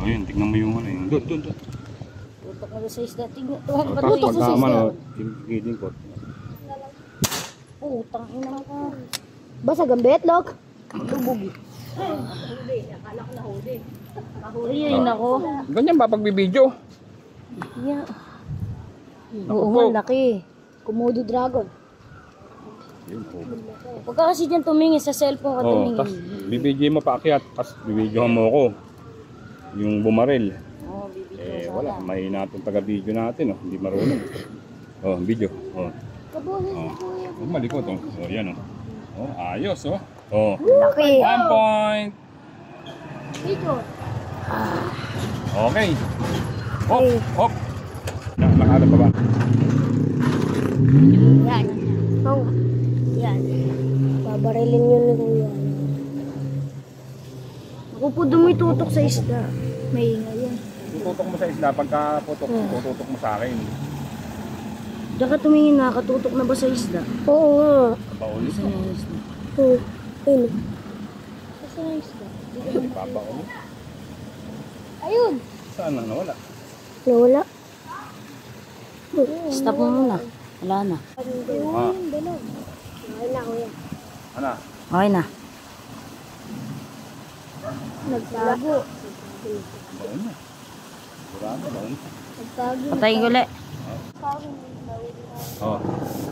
Ayun, tignan mo yung ano yun. Doon. Tutok na sa isda. Tignan. Tutok sa isda. Giling ko. Putang ina ka. Basag ang betlog. Lubog. Huli. Akala ko nahuli. Ayun ako. Ganyan ba pagbibideo? Yeah. Oo nga, laki. Komodo dragon. Yun po. Huwag ka kasi dyan tumingin sa cellphone ka tumingin. Tas bibidyo mo paakyat. Tas bibidyohan mo ako. Yung bumaril. Oo, bibigyan Wala. May natong taga-video natin. Oh. Hindi marunong. Oh, video. Oh. Malikot. Oh, yan. Oh, ayos. Oh. Oh. Laki. 1 point. Dito. Okay. Hop. Nakala pa ba? Yan. Oh. Yan. Babarilin yun ni Kuya. Ako po dumitutok sa isda. May ingay yan. Tututok mo sa isla. Pagka tututok mo sa akin. Diyan ka tumingin na, katutok na ba sa isda? Oo nga. Paulit. Saan yung isda? Oo. Ayun. Saan yung isda? Papaulit. Ayun. Saan na? Nawala. Nawala. Stop mo muna. Wala na. Ah. Okay na, Kuya. Ano? Okay na. Nagtago. Baon na. Burado, baon. Nagtago. Patayin ko ulit. Oh.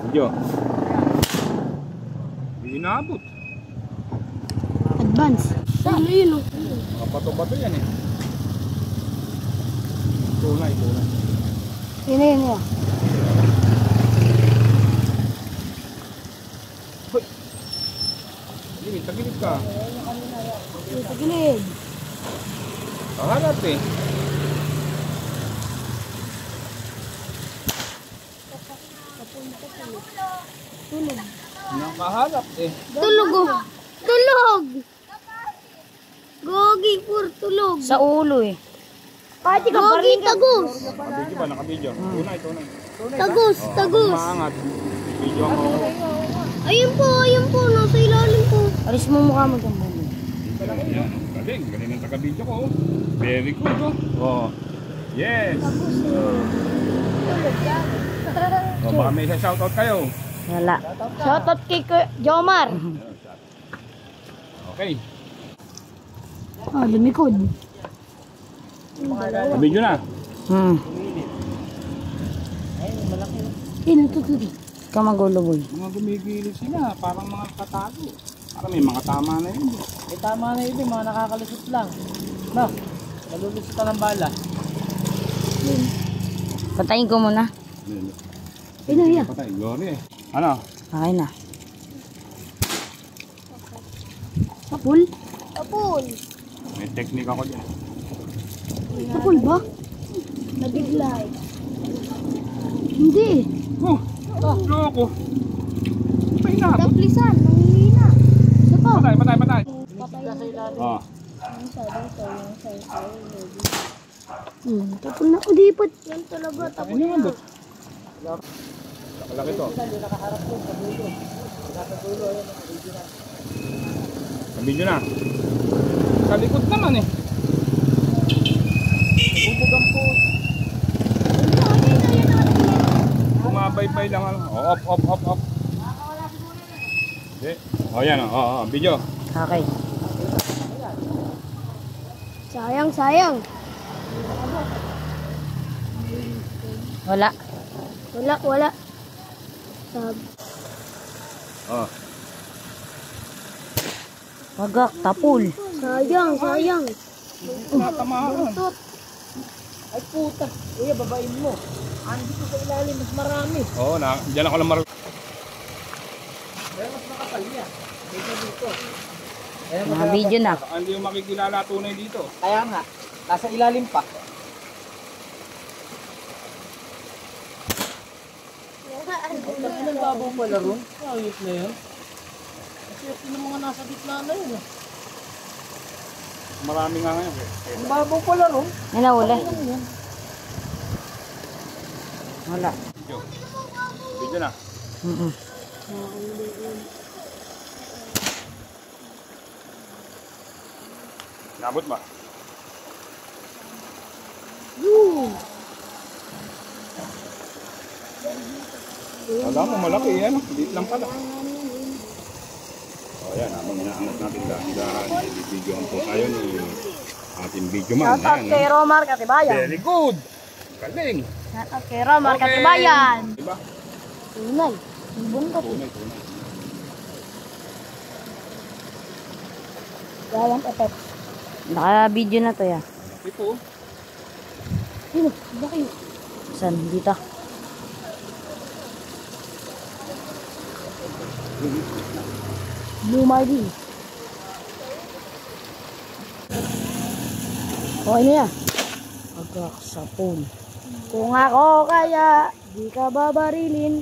Video. Hindi inaabot. Advance. Saan yun? Bato-bato yan eh. Tunay. Yun na yun. Hoy! Tagilid ka. Tagilid. Kaharap eh. Tulog. Nakaharap eh. Tulog oh. Tulog! Gogi, pur tulog. Sa ulo eh. Gogi, tagus. Nakabidyo ba? Nakabidyo. Tunay. Tagus. Maangat. Video mo. Ayun po. Nasa ilalim po. Alis mo mukha mo dyan. Yan. Galing ang taga-video ko. Very good oh. Oh. Yes. Oh, baka may isa shoutout kayo. Wala. Shoutout kay Jomar. Okay. Lumikod. Video na. Tutulog. Ikaw magulo boy. Mga gumigilo sila. Parang mga katago. Parang may mga tama na yun. May tama na yun, mga nakakalusot lang. No, nalulusot ka ng bala. Patayin ko muna. Yan. Patay. Glory eh. Ano? Okay na. Tapul? May technique ako dyan. Tapul ba? Nabiglay. Hindi. Oh! Loko! May nabot. Taplisan. Nanghihina. Isa pa. Patay. Oh. Tapul na. Udipat. Yan talaga. Tapul Ay, na. nabot. Nakalaki to. Nabidyo na. Sa likod naman eh. Bubugang po. Bumabaybay lang ano. Oh, off. Okay. Oh, yan oh. Video. Okay. Sayang. Wala. Wala. Sabi. Oh. Wagak. Tapul. Sayang. Tatamaan. Ay puta, kuya babain mo. Andito sa ilalim, mas marami. Oo, diyan ako lang Kaya mas makapal niya. Dito dito. Mga video na. Hindi yung makikilala tunay dito. Kaya nga, nasa ilalim pa. Ang babaw pala ron. Ayos na yun. Kasi yung mga nasa gitna na yun. Marami nga ngayon. Ang babaw pala ron. Yan na uli. Wala. Video na. Nabot ba? Wala mo, malaki yan. Liit lang pala. O yan, habang inaangat natin dahan-dahan, i-videohan po tayo ni ating video man. Shout out kay Romar Katibayan. Very good! Galing! Shout out kay Romar Katibayan. Diba? Tunay. Ibon ko. Tunay, tunay. Giant effect. Naka-video na to ya. Ito. Sino? Bakit? Saan? Dito. Blue Marlin. Okay na yan. Pagkakasapon. Kung ako kaya, di ka babarilin.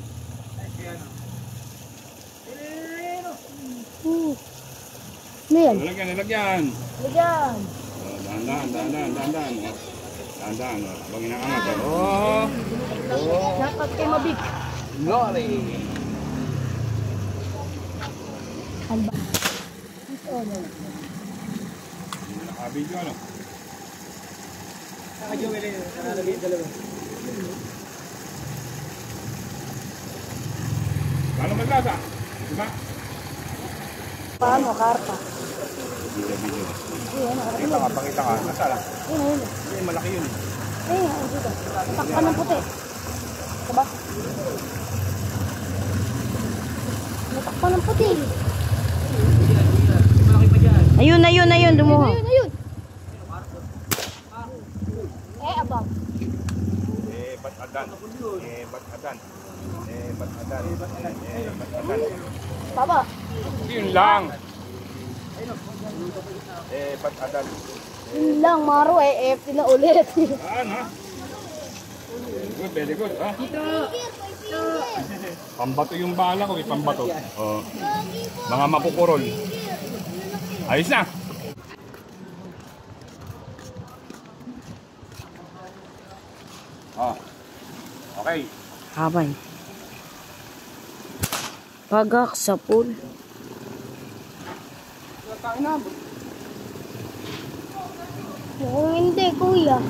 Ano yan? Nalagyan, nalagyan. Ligan. Oh, dahan-dahan, dahan-dahan, dahan-dahan. Oh. Dahan-dahan, oh. Habang inaangat. Oh. Oh. Shout out kay Mabik. Lori. Ano ba? Naka-video ano? Paano maglasa? Diba? Paano? Karpa. Video. Pakita ka, pakita ka. Nasa lang. Yun. Hindi, malaki yun. Ayun, dito. Takpan ng puti. Diba? Natakpan ng puti. Ayun, ayun, ayun. Dumuha. Ayun. Abang. Ba't adan? Ba't adan? Ba't adan? Ba't adan? Baba. Yun lang. Ba't adan? Yun lang, Maro eh. FT na ulit. Ano? Good, very good. Ah. Pambato yung bala ko, pambato. Oh. Mga mapukurol. Ayos na. Ah. Okay. Habay. Pagkakasapon. Kung hindi, kuya.